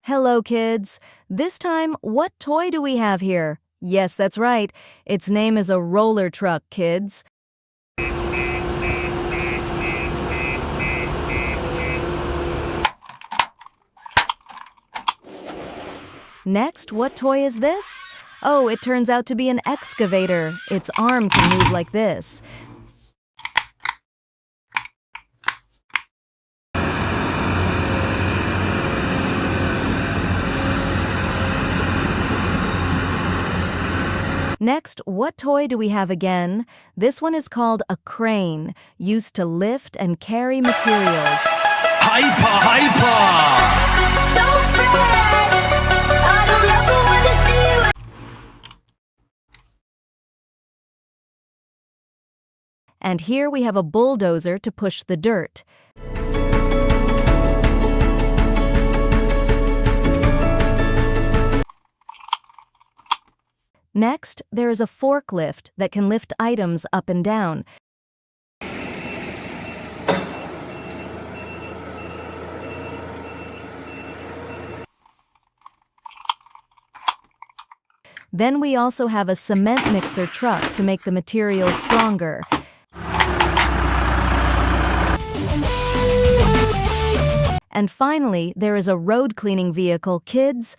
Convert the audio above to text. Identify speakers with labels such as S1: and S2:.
S1: Hello, kids. This time, what toy do we have here? Yes, that's right. Its name is a roller truck, kids. Next, what toy is this? Oh, it turns out to be an excavator. Its arm can move like this. Next, what toy do we have again? This one is called a crane, used to lift and carry materials. And here we have a bulldozer to push the dirt. Next, there is a forklift that can lift items up and down. Then we also have a cement mixer truck to make the materials stronger. And finally, there is a road cleaning vehicle, kids.